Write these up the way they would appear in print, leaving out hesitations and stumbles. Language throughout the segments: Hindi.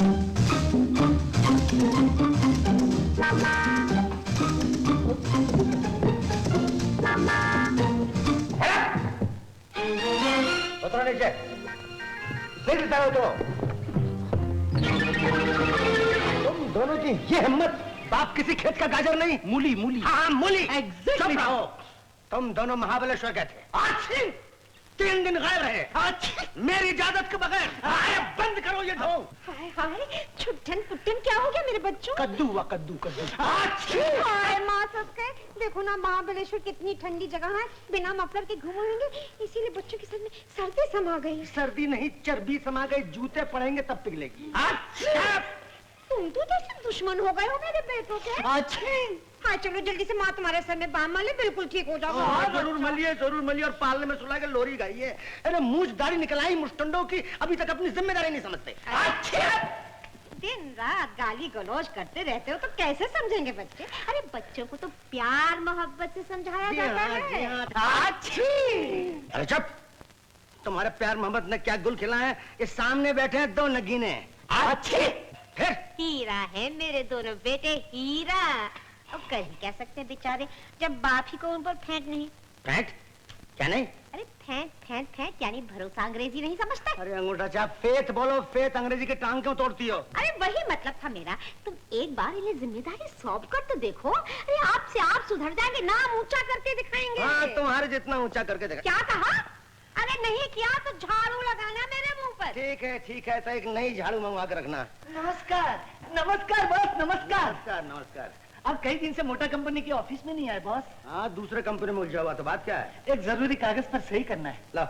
उतरो नीचे। फिर बताओ तो तुम दोनों की ये हिम्मत। बाप किसी खेत का गाजर नहीं, मूली मूली। हाँ मूली। एग्जैक्टली। तुम दोनों महाबलेश्वर गए थे। अच्छी 3 दिन गायब रहे। अच्छी मेरी इजाजत के बगैर। बंद करो ये ढोंग। हाय हाय, छुट्टन पुट्टन क्या हो गया मेरे बच्चों? कद्दू हुआ कद्दू कद्दू। हाय माँ सबके, देखो ना महाबलेश्वर कितनी ठंडी जगह है, बिना मफलर के घूमेंगे, इसीलिए बच्चों के सर में सर्दी समा गई। सर्दी नहीं, चर्बी समा गई। जूते पड़ेंगे तब पिघलेगी। अच्छा तुम तो जैसे दुश्मन हो गए हो मेरे बेटों के। अच्छा हाँ चलो जल्दी से माँ तुम्हारे सर में बाम माले, बिल्कुल ठीक हो जाओ। जरूर मलिए और पालने में सुला के लोरी गाइए। अरे मूछ दाढ़ी निकलाई मुस्टंडों की, अभी तक अपनी जिम्मेदारी नहीं समझते। अच्छा दिन रात गाली गलौज करते रहते हो तो कैसे समझेंगे बच्चे? अरे बच्चों को तो प्यार मोहब्बत से समझाया जाता है। अरे चुप, तुम्हारे प्यार मोहब्बत ने क्या गुल खिला है? इस सामने बैठे हैं 2 नगीने। अच्छी हीरा है मेरे दोनों बेटे, हीरा। अब कर ही क्या सकते हैं बेचारे, जब बाप ही को उन पर फेंट नहीं। फेंट क्या नहीं? अरे फेंट फेंट फेंट यानी भरोसा, अंग्रेजी नहीं समझते? अरे अंगूठा चाप, फेथ बोलो। फेथ अंग्रेजी के टांग क्यों तोड़ती हो? अरे वही मतलब था मेरा। तुम एक बार इन्हें जिम्मेदारी सौंप कर तो देखो। अरे आपसे आप सुधर जाएंगे, नाम ऊंचा करके दिखाएंगे। हाँ तुम्हारे जितना ऊंचा करके दिखा। क्या कहा? अरे नहीं किया तो झाड़ू लगाना मेरे मुंह पर। ठीक है तो एक नई झाड़ू मंगवा के रखना। नमस्कार नमस्कार बॉस, नमस्कार। नमस्कार नमस्कार। आप कई दिन से मोटा कंपनी के ऑफिस में नहीं आए बॉस। हाँ दूसरे कंपनी में उलझा हुआ, तो बात क्या है? एक जरूरी कागज पर सही करना है। लो।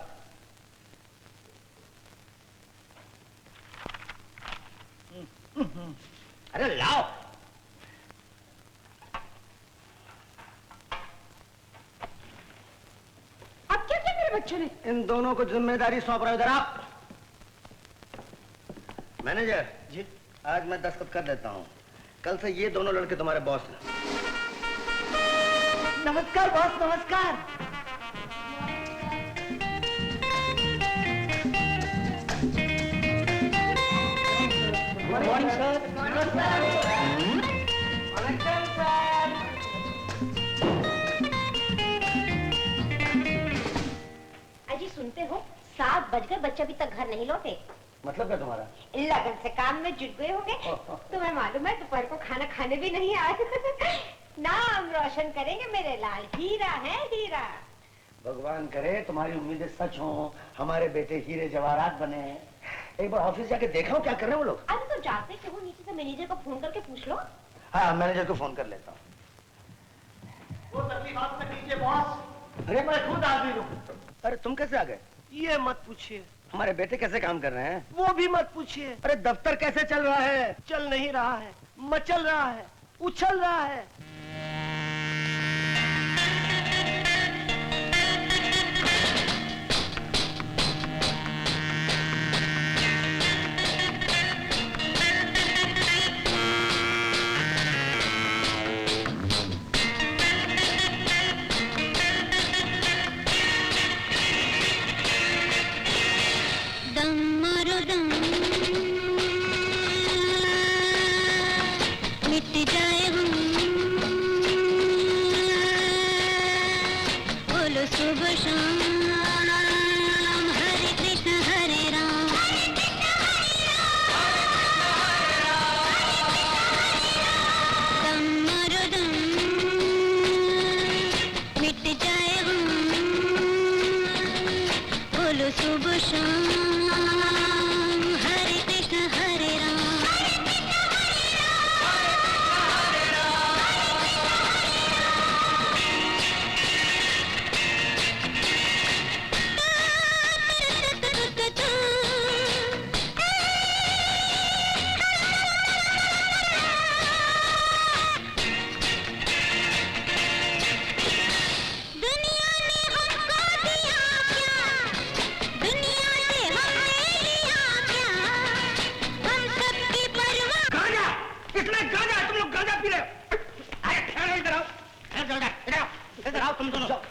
अरे लाओ। अब क्या किया मेरे बच्चों ने? इन दोनों को जिम्मेदारी सौंप रहा हूं। इधर आप। मैनेजर जी आज मैं दस्तखत कर देता हूँ। कल से ये दोनों लड़के तुम्हारे बॉस हैं। नमस्कार बॉस, नमस्कार। Good morning sir. अजी सुनते हो, 7 बज गए, बच्चे अभी तक घर नहीं लौटे। मतलब क्या तुम्हारा? लगन से काम में जुट गए होंगे। तुम्हें मालूम है दोपहर को खाना खाने भी नहीं आए। नाम रोशन करेंगे मेरे लाल, हीरा है हीरा। भगवान करे तुम्हारी उम्मीदें सच हो, हमारे बेटे हीरे जवाहरात बने। एक बार ऑफिस जाके देखा हूँ क्या कर रहे हैं वो लोग। अरे तो जाते क्यों, नीचे से मैनेजर को फोन करके पूछ लो। हाँ मैनेजर को फोन कर लेता हूँ। वो तकलीफ आप तक कीजिए बॉस। अरे मैं खुद हाजिर हूँ। अरे तुम कैसे आ गए? ये मत पूछिए। हमारे बेटे कैसे काम कर रहे हैं? वो भी मत पूछिए। अरे दफ्तर कैसे चल रहा है? चल नहीं रहा है, मचल रहा है, उछल रहा है।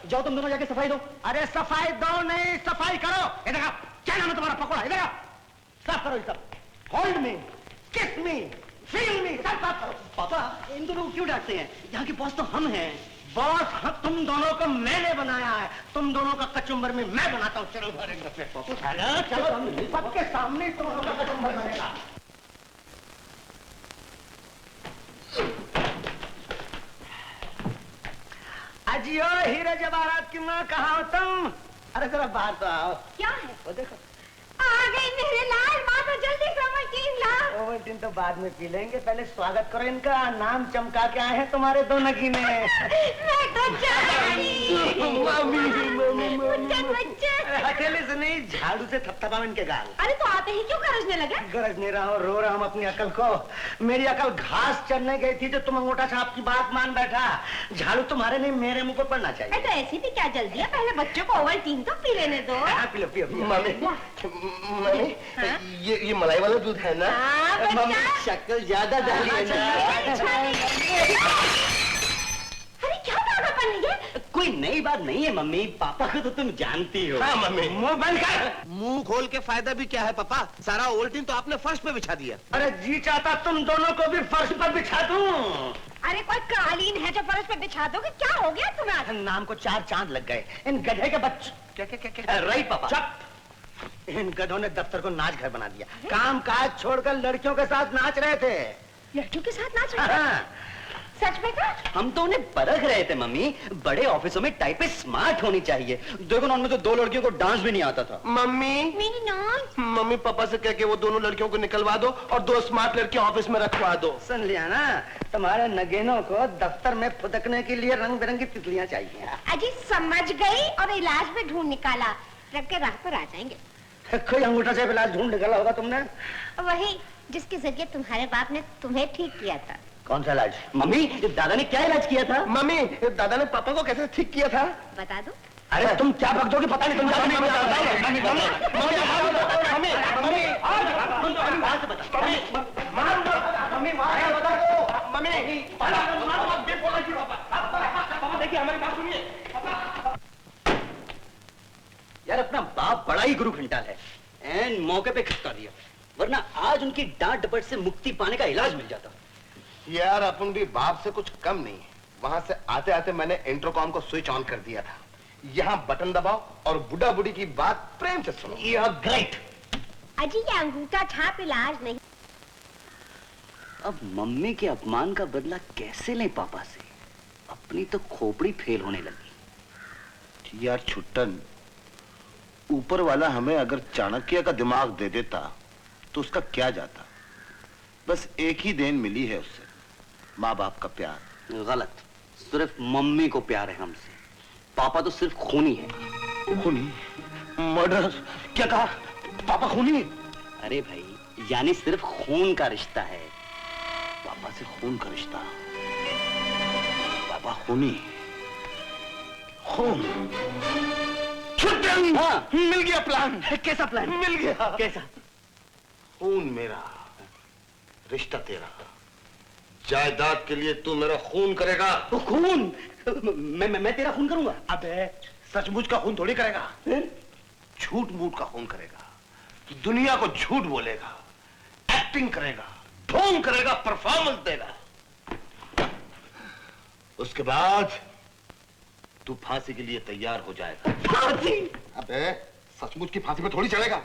जाओ तुम दोनों जाके सफाई दो। अरे सफाई दो नहीं, सफाई करो। इधर आओ। क्या नाम है तुम्हारा? पकौड़ा, इधर आओ। साफ करो ये सब। Hold me. फिल्मी चल पापा इन दोनों को क्यों डांटते हैं? यहाँ के बॉस तो हम हैं। बॉस तुम दोनों को मैंने बनाया है, तुम दोनों का कचुम्बर में मैं बनाता हूँ। चलो घर एक दफे चलो सबके सामने तुम दोनों का कचुम्बर बनेगा। अजियो हीरे जवाहरात की माँ कहाँ हो तुम? अरे जरा बाहर तो आओ। क्या है? वो देखो आ गई मेरे लाल, माँ तो जल्दी से ओवल्टीन ला। ओवल्टीन तो बाद में पी लेंगे, पहले स्वागत करो इनका। नाम चमका के आए हैं तुम्हारे दो नगीने। मैं तो हथेली से नहीं, झाड़ू से थपथपाओ इनके गाल। अरे तो आते ही क्यों गरजने लगे? गरज नहीं रहा हूँ, रो रहा हूँ अपनी अकल को। मेरी अकल घास चढ़ने गई थी तो तुम अंगूठा छाप की बात मान बैठा। झाड़ू तुम्हारे नहीं मेरे मुंह पर पड़ना चाहिए। तो ऐसी भी क्या जल्दी है, पहले बच्चों को ओवल्टीन तो पी लेने दो। P low P low. Mummy ये मलाई वाला दूध है ना? मम्मी शक्ल ज्यादा डाली है ना? अरे क्या पागलपन है ये? कोई नई बात नहीं है मम्मी, पापा को तो तुम जानती हो। हाँ मम्मी। मुंह बंद कर। मुंह खोल के फायदा भी क्या है पापा? सारा ओवल्टीन तो आपने फर्श पे बिछा दिया। अरे जी चाहता तुम दोनों को भी फर्श पर बिछा दूं। अरे कोई कालीन है जो फर्श पे बिछा दोगे? क्या हो गया तुम्हें? नाम को 4 चांद लग गए इन गधे के बच्चे। क्या क्या क्या क्या? राइट पापा। चुप। इन गधों ने दफ्तर को नाच घर बना दिया। काम काज छोड़कर लड़कियों के साथ नाच रहे थे। लड़कियों के साथ नाच रहे? हाँ। सच में का? हम तो उन्हें परख रहे थे मम्मी, बड़े ऑफिसों में टाइपिस्ट स्मार्ट होनी चाहिए। देखो ना उनमें तो 2 लड़कियों को डांस भी नहीं आता था। मम्मी मेरी नान। मम्मी पापा से कह के वो दोनों लड़कियों को निकलवा दो और 2 स्मार्ट लड़कियां ऑफिस में रखवा दो। सुन लिया ना, तुम्हारे नगीनों को दफ्तर में फुदकने के लिए रंग बिरंगी तितलियां चाहिए। अजी समझ गई और इलाज में ढूंढ निकाला, रख के राह पर आ जाएंगे। कोई अंगूठा से इलाज ढूंढ निकाला होगा तुमने? वही जिसके जरिए तुम्हारे बाप ने तुम्हें ठीक किया था। कौन सा इलाज? मम्मी दादा ने क्या इलाज किया था? मम्मी दादा ने पापा को कैसे ठीक किया था? बता दो। अरे तुम क्या भगदोगे पता नहीं। तुम यार अपना बाप बड़ा ही गुरु घंटाल है, एन मौके पे खटका दिया, वरना आज उनकी डांट डपट से मुक्ति पाने का इलाज मिल जाता। यार अपन भी बाप से कुछ कम नहीं है। वहां से आते आते मैंने इंटरकॉम को स्विच ऑन कर दिया था। यहाँ बटन दबाओ और बुढ़ा बुढ़ी की बात प्रेम से सुनो। You are great. अजी ये अंगूठा छाप इलाज नहीं। अब मम्मी के अपमान का बदला कैसे लें पापा से? अपनी तो खोपड़ी फेल होने लगी। यार छुट्टन, ऊपर वाला हमें अगर चाणक्य का दिमाग दे देता तो उसका क्या जाता। बस एक ही देन मिली है उससे, माँ बाप का प्यार। गलत, सिर्फ मम्मी को प्यार है हमसे। पापा तो सिर्फ खूनी है। खूनी? मर्डर? क्या कहा? पापा खूनी? अरे भाई, यानी सिर्फ खून का रिश्ता है। पापा से खून का रिश्ता? पापा खूनी? खून? छुट्टन! हाँ। मिल गया प्लान। कैसा प्लान? मिल गया। कैसा? खून मेरा, रिश्ता तेरा। जायदाद के लिए तू मेरा खून करेगा। वो खून? मैं तेरा खून करूंगा? अबे सचमुच का खून थोड़ी करेगा, झूठ मूठ का खून करेगा। दुनिया को झूठ बोलेगा, एक्टिंग करेगा, ढोंग करेगा, परफॉर्मेंस देगा। उसके बाद तू फांसी के लिए तैयार हो जाएगा। फांसी? अबे सचमुच की फांसी पे थोड़ी चढ़ेगा,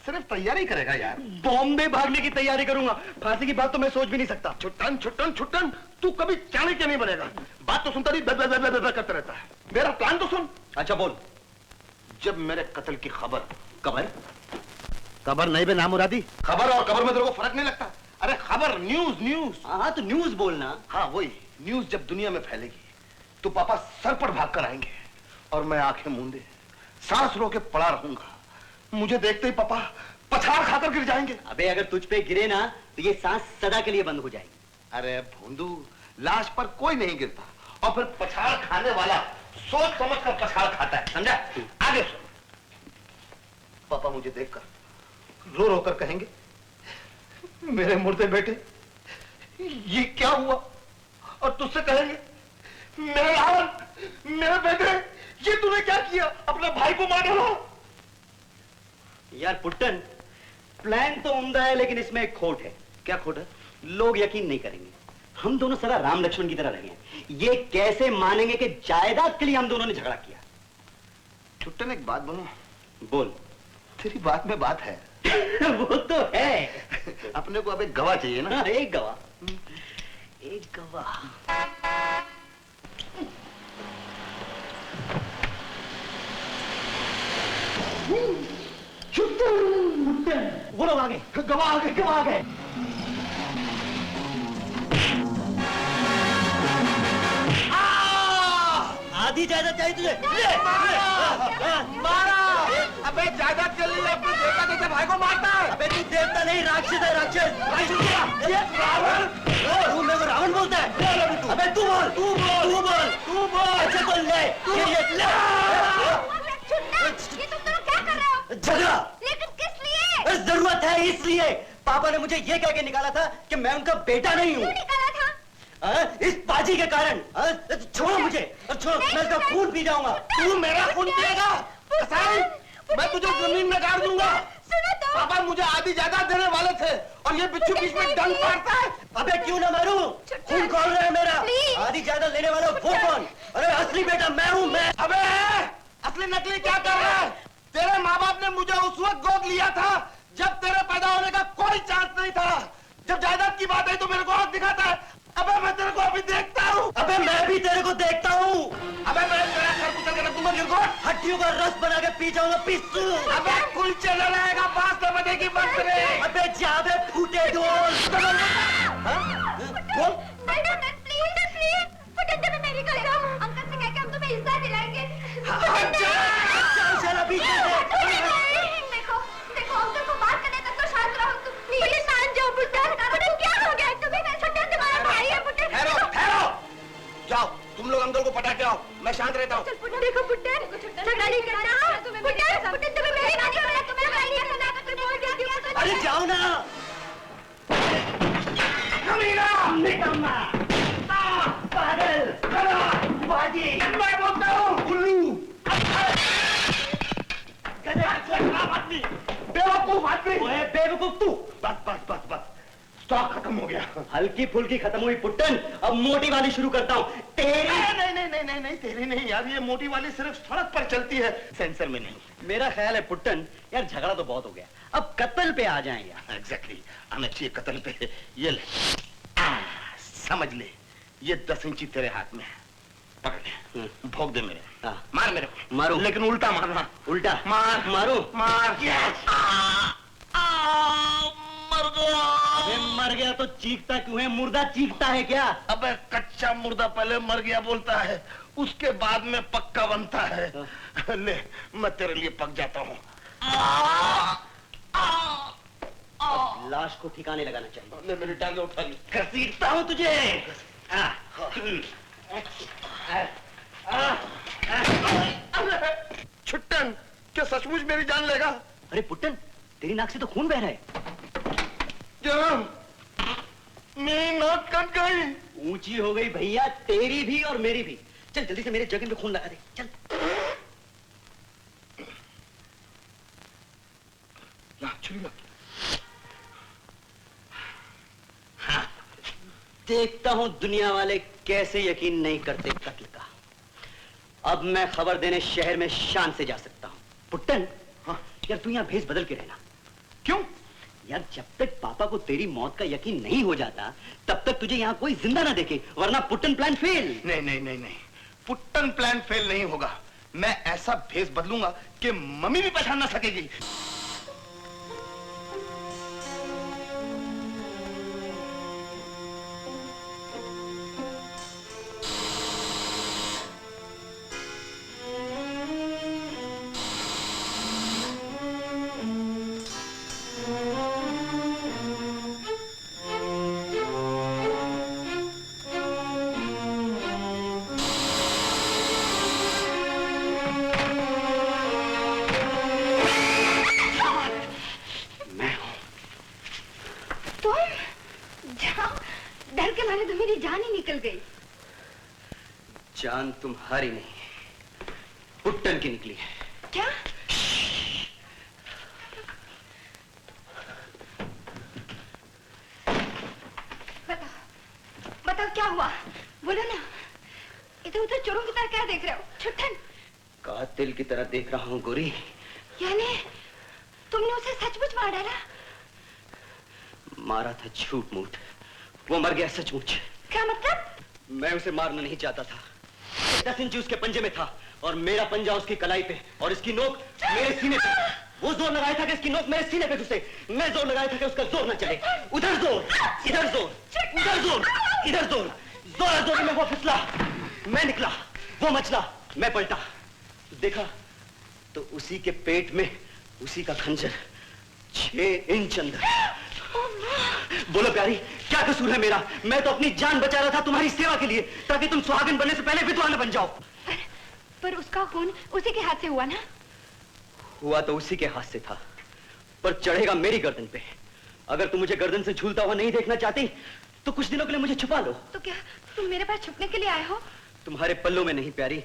सिर्फ तैयारी करेगा यार। बॉम्बे भागने की तैयारी करूंगा, फांसी की बात तो मैं सोच भी नहीं सकता। छुट्टन छुट्टन छुट्टन, तू कभी चाणक्य नहीं बनेगा। बात तो सुनता नहीं, करता रहता है। मेरा प्लान तो सुन। अच्छा बोल। जब मेरे कत्ल की खबर, कबर? खबर नहीं बे नामुरादी। खबर और खबर में तेरे को फर्क नहीं लगता? अरे खबर, न्यूज न्यूज। हाँ तो न्यूज बोलना। हाँ वही न्यूज जब दुनिया में फैलेगी तो पापा सर पर भाग कर आएंगे और मैं आंखें मूंदे सांस रोके पड़ा रहूंगा। मुझे देखते ही पापा पछाड़ खाकर गिर जाएंगे। अबे अगर तुझ पे गिरे ना तो ये सांस सदा के लिए बंद हो जाएगी। अरे भोंदू, लाश पर कोई नहीं गिरता और फिर पछाड़ खाने वाला सोच समझ कर पछाड़ खाता है, समझा? आगे सुन। पापा मुझे देखकर रो रो कर कहेंगे, मेरे मुर्दे बेटे ये क्या हुआ? और तुझसे कहेंगे, मेरे लाल, मेरे बेटे ये तूने क्या किया? अपने भाई को मार डाला। यार पुट्टन, प्लान तो उम्दा है लेकिन इसमें एक खोट है। क्या खोट है? लोग यकीन नहीं करेंगे, हम दोनों सदा राम लक्ष्मण की तरह रहे हैं। ये कैसे मानेंगे कि जायदाद के लिए हम दोनों ने झगड़ा किया? छुट्टन एक बात बोलूं? बोल। तेरी बात में बात है। वो तो है। अपने को अब एक गवाह चाहिए ना? एक गवाह, एक गवाह। वो लोग आ गए, गवाह आ गए, गवाह आ गए। आधी जायदाद चाहिए तुझे? मारा! अबे जायदाद चल रही है, अपने देवता जैसे भाई को मारता है। अबे तू देवता नहीं, राक्षस है, राक्षस। ये रावण, तू मेरे को रावण बोलता है? अबे तू बोल, तू बोल, तू बोल, तू बोल। अच्छा तो ले, ये ले। ये तुम दोनों क्या कर रहे हो? झगड़ा। लेकिन किस लिए? जरूरत है इसलिए। पापा ने मुझे ये कह के निकाला था कि मैं उनका बेटा नहीं हूँ। क्यों निकाला था? इस बाजी के कारण। छोड़ो मुझे, और छोड़ो, मैं इसका खून पी जाऊंगा। तू मेरा खून पिएगा? कसाई, मैं तुझे जमीन में गाड़ दूंगा। सुनो तो। पापा मुझे आधी जायदाद देने वाले थे और ये बिच्छू बीच में डंक मारता है। अबे क्यों ना मारूं? खून कौन रहा है मेरा? आधी जायदाद लेने वाला वो कौन? अरे असली बेटा मैं हूँ, मैं। अबे असली नकली क्या कर रहा है? तेरे माँ बाप ने मुझे उस वक्त गोद लिया था जब तेरे पैदा होने का कोई चांस नहीं था। जब जायदाद की बात आई तो मेरे को आंख दिखाता है। अबे मैं तेरे को अभी देखता हूँ। अबे मैं भी तेरे को देखता हूँ। अबे मैं तेरा सर कुचल के रख दूंगा गिरगोट। हड्डियों का रस बना के पी जाऊंगा, पिस्सू। अबे कुलचे न रहेगा, 5 बजे की बस रे। अबे जाबे फूटे ढोल। बोल। प्लीज पुटन मेरी कर दो। अंकल से कह के हम तुम्हें हिस्सा दिलाएंगे। चल अभी देखो देखो अंकल को बात करने तक तो शांत रहो तुम। प्लीज मान जाओ पुटन। पुटन क्या हो गया तुम्हें? छोटा तुम्हारा भाई है पुटन। ठहरो ठहरो, जाओ तुम लोग अंकल को पटा के आओ, मैं शांत रहता हूँ। देखो पुटन, झगड़ा नहीं करना। पुटन तुम्हें मेरी बात करना, तुम्हें लड़ाई नहीं करना। तुम बोल जाती हो तो अरे जाओ ना। कमीना, निकम्मा, पागल, बाजी, मैं बोलता हूँ उल्लू, आदमी, बेवकूफ आदमी। ओए बेवकूफ तू। बस बस बस बस, स्टॉक खत्म हो गया। हल्की फुल्की खत्म हुई पुट्टन, अब मोटी वाली शुरू करता हूँ। तेरी नहीं नहीं नहीं नहीं नहीं, तेरी नहीं यार, ये मोटी वाली सिर्फ सड़क पर चलती है, सेंसर में नहीं। मेरा ख्याल है पुट्टन, यार झगड़ा तो बहुत हो गया, अब कत्ल पे आ जाएं यार। एग्जैक्टली, आना चाहिए कत्ल पे। ये ले, समझ ले, ये 10 इंची तेरे हाथ में है, पकड़ ले, भोग दे मेरे। मार मेरे को। मारो, लेकिन उल्टा मारना। उल्टा मार, मारो, मार। मर गया। अबे मर गया तो चीखता क्यों है? मुर्दा चीखता है क्या? अबे कच्चा मुर्दा पहले मर गया बोलता है, उसके बाद में पक्का बनता है। ले, मैं तेरे लिए पक जाता हूँ। लाश को ठिकाने लगाना चाहिए। ले मेरी टांगे उठा ली। घसीटता हूँ तुझे। छुट्टन, क्या सचमुच मेरी जान लेगा? अरे पुट्टन, तेरी नाक से तो खून बह रहा है। जनाब, मेरी नाक कट गई। ऊंची हो गई भैया, तेरी भी और मेरी भी। चल जल्दी से मेरे जगह पे खून लगा दे, चल। हाँ, देखता हूं दुनिया वाले कैसे यकीन नहीं करते कत्ल का। अब मैं खबर देने शहर में शान से जा सकता हूं। पुट्टन, हाँ, यार तू यहाँ भेस बदल के रहना। क्यों? यार जब तक पापा को तेरी मौत का यकीन नहीं हो जाता तब तक तुझे यहाँ कोई जिंदा ना देखे, वरना पुट्टन प्लान फेल। नहीं नहीं नहीं नहीं, पुट्टन प्लान फेल नहीं होगा। मैं ऐसा भेस बदलूंगा कि मम्मी भी पहचान ना सकेगी। तो मेरी जान ही निकल गई। जान तुम्हारी नहीं, पुट्टन की निकली है। क्या? बताओ क्या हुआ, बोलो ना। इधर उधर चोरों की तरह क्या देख रहे हो? छुट्टन कातिल की तरह देख रहा हूँ गोरी। यानी तुमने उसे सचमुच मार डाला? मारा था झूठ मूठ, वो मर गया सचमुच। क्या मतलब? मैं उसे मारना नहीं चाहता था। 10 इंच उसके पंजे में था और मेरा पंजा उसकी कलाई पे और इसकी नोक मेरे सीने पे। वो जोर लगाया था कि इसकी नोक मेरे सीने पे घुसे, मैं जोर लगाया था कि उसका जोर न चले। उधर जोर, इधर जोर, उधर जोर, इधर जोर, जोर जोर में वो फिसला, मैं निकला, वो मचला, मैं पलटा, देखा तो उसी के पेट में उसी का खंजर 6 इंच अंदर। बोलो प्यारी, क्या कसूर है मेरा? मैं तो अपनी जान बचा रहा था तुम्हारी सेवा के लिए, ताकि तुम सुहागन बनने से पहले विधवा न बन जाओ। पर उसका खून उसी के हाथ से हुआ ना? हुआ तो उसी के हाथ से था, पर चढ़ेगा मेरी गर्दन पे। अगर तुम मुझे गर्दन से झूलता हुआ नहीं देखना चाहती तो कुछ दिनों के लिए मुझे छुपा लो। तो क्या तुम मेरे पास छुपने के लिए आए हो? तुम्हारे पल्लों में नहीं प्यारी,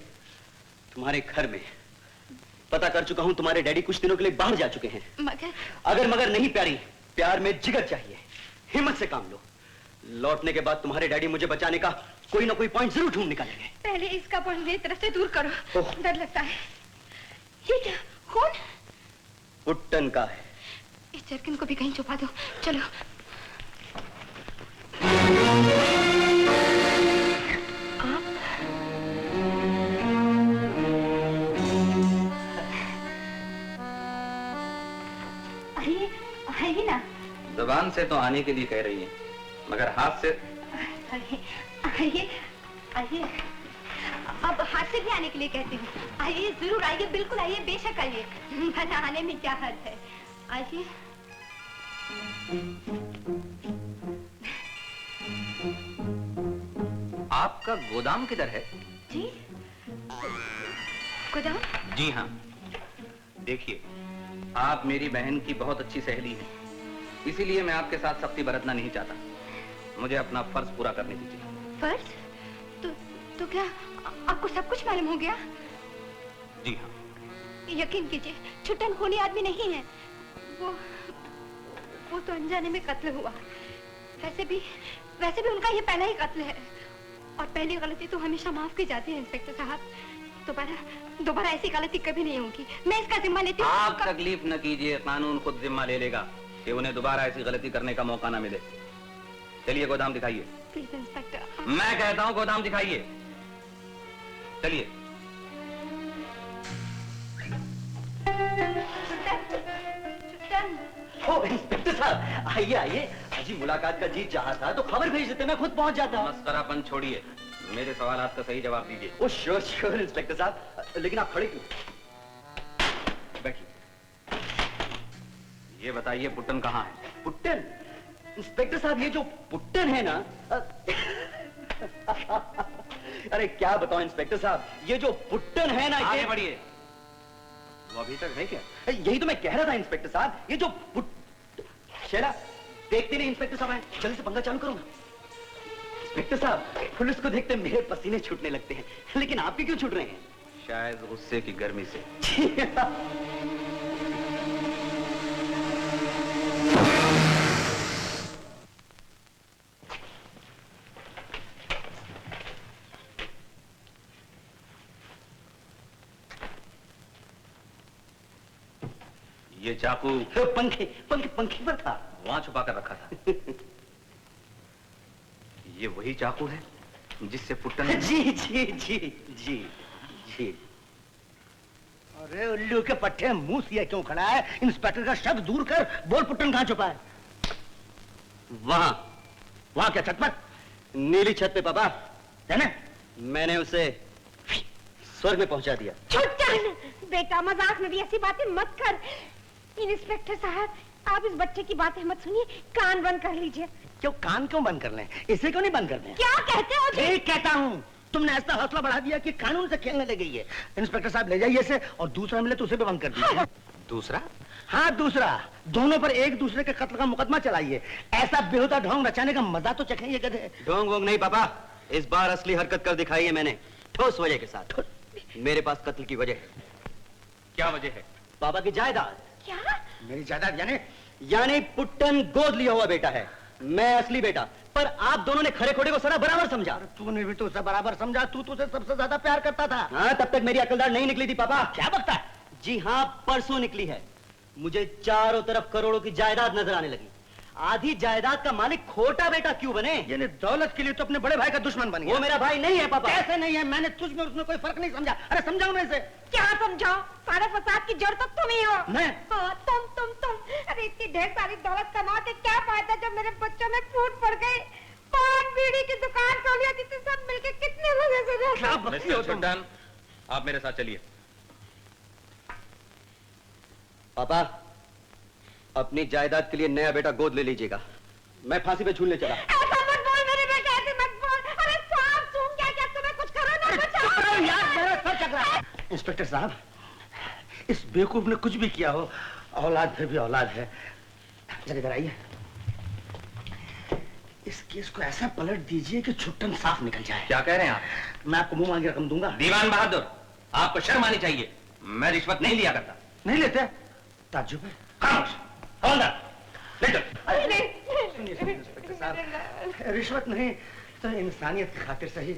तुम्हारे घर में। पता कर चुका हूं, तुम्हारे डैडी कुछ दिनों के लिए बाहर जा चुके हैं। मगर मगर नहीं प्यारी, प्यार में जिगर चाहिए, हिम्मत से काम लो। लौटने के बाद तुम्हारे डैडी मुझे बचाने का कोई ना कोई पॉइंट जरूर ढूंढ निकालेंगे। पहले इसका पॉइंट मेरी तरफ से दूर करो, डर लगता है। ये क्या खून? पुट्टन का है। इस जर्किन को भी कहीं छुपा दो, चलो। आइए ना। जुबान से तो आने के लिए कह रही है, मगर हाथ से। आइए आइए, अब हाथ से भी आने के लिए कहती हूँ। आइए, जरूर आइए, बिल्कुल आइए, बेशक आइए, वरना आने में क्या हर्ज है। आइए। आपका गोदाम किधर है? जी, गोदाम? जी हाँ। देखिए, आप मेरी बहन की बहुत अच्छी सहेली हैं, इसीलिए मैं आपके साथ सख्ती बरतना नहीं चाहता। मुझे अपना फर्ज पूरा करने दीजिए। फर्ज? तो क्या आपको सब कुछ मालूम हो गया? जी हाँ। यकीन कीजिए, छुट्टन खूनी आदमी नहीं है। वो तो अनजाने में कत्ल हुआ। वैसे भी उनका ये पहला ही कत्ल है, और पहली गलती तो हमेशा माफ की जाती है इंस्पेक्टर साहब। दोबारा ऐसी गलती कभी नहीं होगी, मैं इसका जिम्मा लेती हूँ। आप तकलीफ न कीजिए, कानून खुद जिम्मा ले लेगा कि उन्हें दोबारा ऐसी गलती करने का मौका ना मिले। चलिए गोदाम दिखाइए। Please inspector. मैं कहता हूँ गोदाम दिखाइए, चलिए। ओ इंस्पेक्टर साहब, आइए आइए। अजी मुलाकात का जी चाहा था तो खबर भेज देते, मैं खुद पहुंच जाता। मस्करापन छोड़िए, मेरे सवालात का सही जवाब दीजिए। ओ श्योर श्योर इंस्पेक्टर साहब, लेकिन आप खड़े क्यों? बैठिए। ये बताइए पुट्टन कहाँ है? पुट्टन? इंस्पेक्टर साहब, ये जो पुट्टन है ना अरे क्या बताओ इंस्पेक्टर साहब, ये जो पुट्टन है ना, आगे बढ़िए। वो अभी तक है क्या? यही तो मैं कह रहा था इंस्पेक्टर साहब, ये जो शेरा, देखते नहीं इंस्पेक्टर साहब आए, जल्दी से पंगा चालू करो ना। इंस्पेक्टर साहब, पुलिस को देखते मेरे पसीने छूटने लगते हैं, लेकिन आपके क्यों छूट रहे हैं? शायद गुस्से की गर्मी से। ये चाकू पंखे पर था, वहां छुपा कर रखा था। ये वही चाकू है जिससे पुट्टन। जी जी जी जी जी। अरे उल्लू के पट्टे, मुंह सिया क्यों खड़ा है? इंस्पेक्टर का शक दूर कर, बोल पुट्टन कहाँ छुपा है? वहां क्या, छत पर? नीली छत पे पापा, है ना? मैंने उसे स्वर्ग में पहुंचा दिया। छुट्टन बेटा, मजाक में भी ऐसी बातें मत कर। इंस्पेक्टर साहब, आप इस बच्चे की बातें मत सुनिए, कान बंद कर लीजिए। क्यों कान क्यों बंद कर लें? इसे क्यों नहीं बंद करते? क्या कहते हो? ठीक कहता हूँ। तुमने ऐसा हौसला बढ़ा दिया कि कानून से खेलने लग गई है। इंस्पेक्टर साहब ले जाइए इसे, और दूसरा मिले तो उसे भी बंद कर दीजिए। दूसरा? हाँ दूसरा। दोनों पर एक दूसरे के कत्ल का मुकदमा चलाइए। ऐसा बेहुदा ढोंग रचाने का मजा तो चखें ये गधे। ढोंग वोंग नहीं पापा, इस बार असली हरकत कर दिखाई है मैंने, ठोस वजह के साथ। मेरे पास कत्ल की वजह है। क्या वजह है? पापा की जायदाद। क्या? मेरी जायदाद यानी? यानी पुट्टन गोद लिया हुआ बेटा है, मैं असली बेटा। पर आप दोनों ने खरे खोटे को सदा बराबर समझा। तूने भी तो उसे बराबर समझा, तू तो उसे सबसे ज्यादा प्यार करता था। हाँ, तब तक मेरी अकलदार नहीं निकली थी पापा। क्या बकता है? जी हाँ, परसों निकली है। मुझे चारों तरफ करोड़ों की जायदाद नजर आने लगी। आधी जायदाद का मालिक खोटा बेटा क्यों बने? यानी दौलत के लिए तो अपने बड़े भाई का दुश्मन बन गया। वो मेरा भाई नहीं है पापा। कैसे नहीं है? मैंने तुझ में उसमें कोई फर्क नहीं समझा। अरे समझाओ ना इसे। क्या समझाओ? सारे फसाद की जड़ तो तुम ही हो। मैं? हाँ, तुम। अरे इतनी ढेर सारी दौलत कमा के क्या फायदा जब मेरे बच्चों में फूट पड़ गई। पान बीड़ी की दुकान खोली थी तो सब मिलके कितने मजे से रहते। मिस्टर सुल्तान, आप मेरे साथ चलिए। पापा, अपनी जायदाद के लिए नया बेटा गोद ले लीजिएगा। मैं फांसी पे झूलने चला। ऐसा मत बोल मेरे बेटे, ऐसे मत बोल। अरे सांप सूंघ क्या तुम्हें कुछ करो ना, बचाओ। यार मेरा सर चक रहा है। इंस्पेक्टर साहब, इस बेवकूफ ने कुछ भी किया हो, औलाद फिर भी औलाद है। जरा इधर आइए। इस केस को ऐसा पलट दीजिए कि छुट्टन साफ निकल जाए। क्या कह रहे हैं आप? मैं आपको मुंह मांगी रकम दूंगा। दीवान बहादुर, आपको शर्म आनी चाहिए। मैं रिश्वत नहीं लिया करता। नहीं लेते? ताज्जुब है। खामोश। हवलदार, ले चल। सुनिए इंस्पेक्टर साहब, रिश्वत नहीं तो इंसानियत की खातिर सही।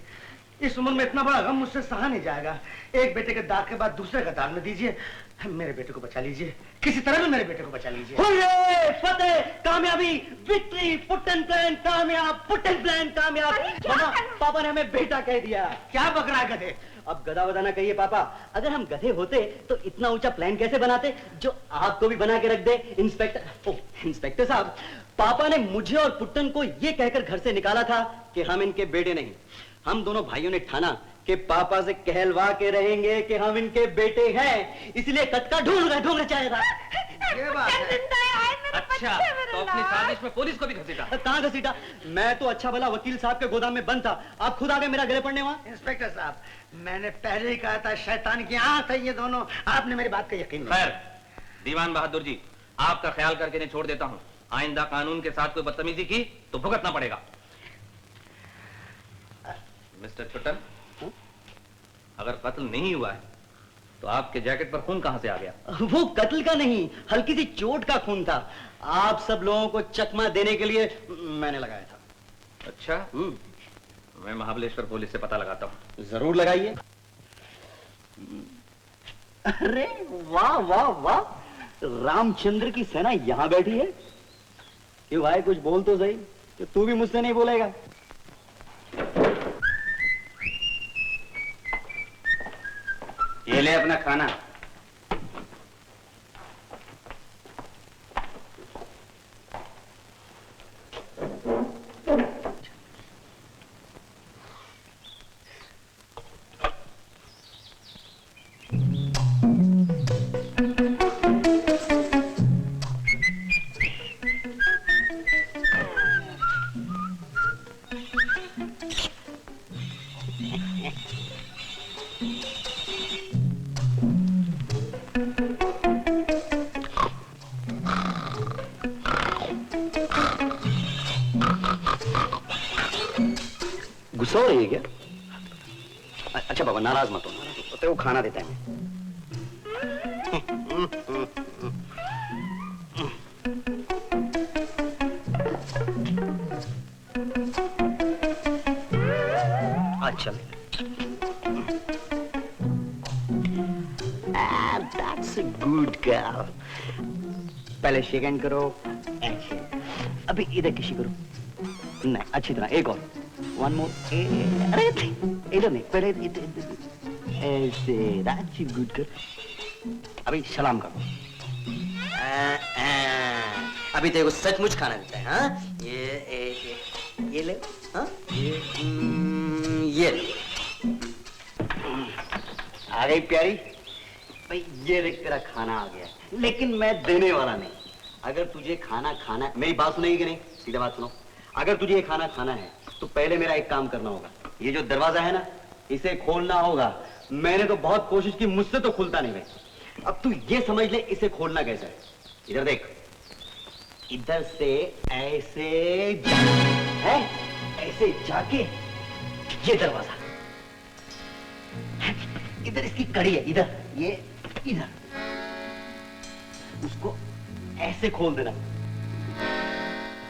इस उम्र में इतना बड़ा गम मुझसे सहा नहीं जाएगा। एक बेटे के दाग के बाद दूसरे का दाग में दीजिए। मेरे बेटे को बचा लीजिए, किसी तरह भी मेरे बेटे को बचा लीजिए। हुर्रे, फतेह, कामयाबी, विक्ट्री, पुट्टन प्लान कामयाब, पुट्टन प्लान कामयाब। मामा, पापा ने हमें बेटा कह दिया। क्या बक रहा है गधे? अब गधा वधा ना कहिए पापा। अगर हम गधे होते तो इतना ऊंचा प्लान कैसे बनाते जो आपको भी बना के रख दे। इंस्पेक्टर साहब, पापा ने मुझे और पुट्टन को ये कहकर घर से निकाला था कि हम इनके बेटे नहीं। हम दोनों भाइयों ने ठाना कि पापा से कहलवा के रहेंगे कि हम इनके बेटे हैं, इसलिए कटका ढूंढ चाहेगा। ये बात है। अच्छा, तो अपनी साजिश में पुलिस को भी घसीटा। कहाँ घसीटा? मैं तो अच्छा भला वकील साहब के गोदाम में बंद था। आप खुद आ गए मेरा गले पड़ने वहां। इंस्पेक्टर साहब, मैंने पहले ही कहा था शैतान की आंख है ये दोनों। आपने मेरी बात का यकीन नहीं। खैर, दीवान बहादुर जी, आपका ख्याल करके नहीं छोड़ देता हूँ। आइंदा कानून के साथ कोई बदतमीजी की तो भुगतना पड़ेगा। मिस्टर छुट्टन, अगर कत्ल नहीं हुआ है तो आपके जैकेट पर खून कहां से आ गया? वो कत्ल का नहीं, हल्की सी चोट का खून था। आप सब लोगों को चकमा देने के लिए मैंने लगाया था। अच्छा, मैं महाबलेश्वर पुलिस से पता लगाता हूँ। जरूर लगाइए। अरे वाह वाह वाह, रामचंद्र की सेना यहां बैठी है। क्यों भाई, कुछ बोल तो सही कि तू भी मुझसे नहीं बोलेगा। ये ले अपना खाना। गुस्सा हो रही है क्या? अच्छा बाबा, नाराज मत हो, तेरे को खाना देता है मैं। अच्छा, that's a good girl. पहले शेक हैंड करो, अभी इधर किसी करो, नहीं अच्छी तरह, एक और, वन मोर, अरे इधर नहीं, पहले ऐसे, that's a good girl. अभी सलाम करो। अभी तेरे को सचमुच खाना देता है, हाँ? ये ले, हाँ? ये ले। आ गई प्यारी? भाई ये देख, तेरा खाना आ गया, लेकिन मैं देने वाला नहीं। अगर तुझे खाना खाना है, मेरी बात सुनेगी कि नहीं? सीधा बात सुनो। अगर तुझे ये खाना खाना है तो पहले मेरा एक काम करना होगा। ये जो दरवाजा है ना, इसे खोलना होगा। मैंने तो बहुत कोशिश की, मुझसे तो खुलता नहीं भाई। अब तू ये समझ ले इसे खोलना कैसे है। इधर देख, इधर से ऐसे है, ऐसे जाके ये दरवाजा, इधर इसकी कड़ी है, इधर ये, इधर उसको ऐसे खोल देना।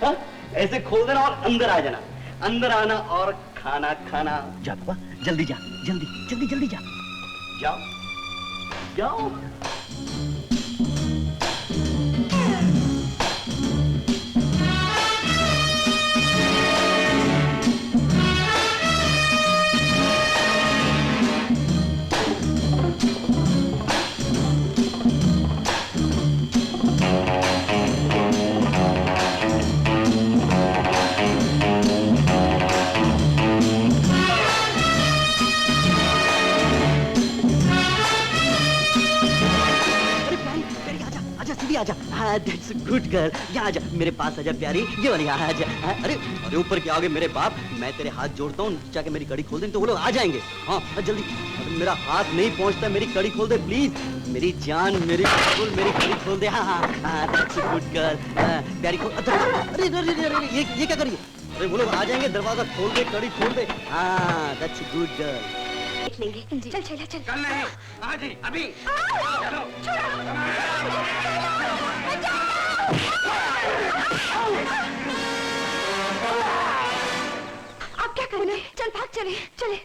हाँ? ऐसे खोल देना और अंदर आ जाना, अंदर आना और खाना खाना। जा बाबा, जल्दी जा, जल्दी जल्दी जल्दी जा, जाओ जाओ। आजा, हाँ, that's a good girl। यहाँ आजा, मेरे पास आजा प्यारी, ये वाली, यहाँ आजा। हाँ, अरे अरे ऊपर क्या हो गए मेरे बाप, मैं तेरे हाथ जोड़ता हूँ, जाके मेरी कड़ी खोल दे तो वो लोग आ जाएंगे। हाँ जल्दी, अरे मेरा हाथ नहीं पहुँचता, मेरी कड़ी खोल दे प्लीज, मेरी जान, मेरी फूल, मेरी कड़ी खोल दे। हाँ हाँ हाँ, that's a good girl। प्यारी खोल, अरे अरे ये क्या करिए, अरे वो लोग आ जाएंगे, दरवाजा खोल दे, कड़ी खोल दे। हाँ, that's a good girl। देख लेंगे। चल चल चल। कल नहीं, आज ही, अभी। चलो। आप क्या करेंगे? चल भाग, चले चले।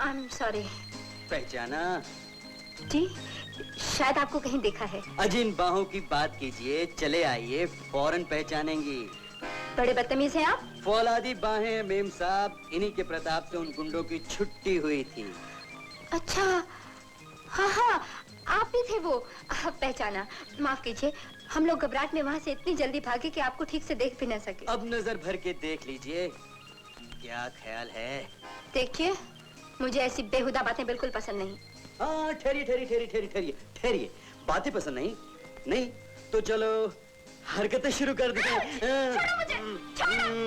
I'm sorry। पहचाना? जी, शायद आपको कहीं देखा है। अजी इन बाहों की बात कीजिए, चले आइए, फौरन पहचानेंगी। बड़े बदतमीज हैं आप। फौलादी बाहें मेम साहब, इन्हीं के प्रताप से उन गुंडों की छुट्टी हुई थी। अच्छा, हाँ हाँ, आप ही थे वो। पहचाना, माफ कीजिए, हम लोग घबराहट में वहाँ से इतनी जल्दी भागे कि आपको ठीक से देख भी न सके। अब नजर भर के देख लीजिए, क्या ख्याल है? देखिए, मुझे ऐसी बेहुदा बातें बिल्कुल पसंद नहीं। हाँ, ठहरिए, बातें पसंद नहीं? नहीं तो चलो हरकतें शुरू कर देते हैं।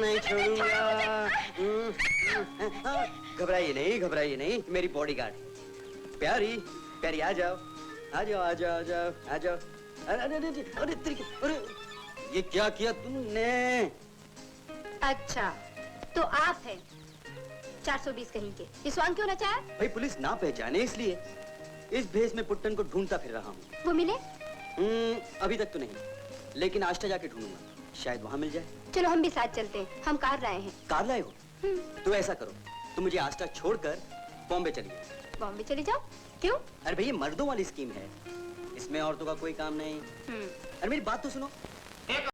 नहीं छोड़ूंगा। घबराइए नहीं, मेरी बॉडीगार्ड है। प्यारी आ जाओ। अरे ये क्या किया तुमने? अच्छा, तो आप हैं 420 कहीं के। ये स्वांग क्यों नचाया? भाई पुलिस ना पहचाने इसलिए। इस भेष में पुट्टन को ढूंढता फिर रहा हूँ। वो मिले? अभी तक तो नहीं, लेकिन आष्टा जाके ढूंढूंगा, शायद वहाँ मिल जाए। चलो हम भी साथ चलते हैं, हम कार लाए हैं। कार लाए हो? तो ऐसा करो, तुम मुझे आष्टा छोड़कर बॉम्बे चलिए। बॉम्बे चली जाओ? क्यों? अरे भाई ये मर्दों वाली स्कीम है, इसमें औरतों का कोई काम नहीं। अरे मेरी बात तो सुनो।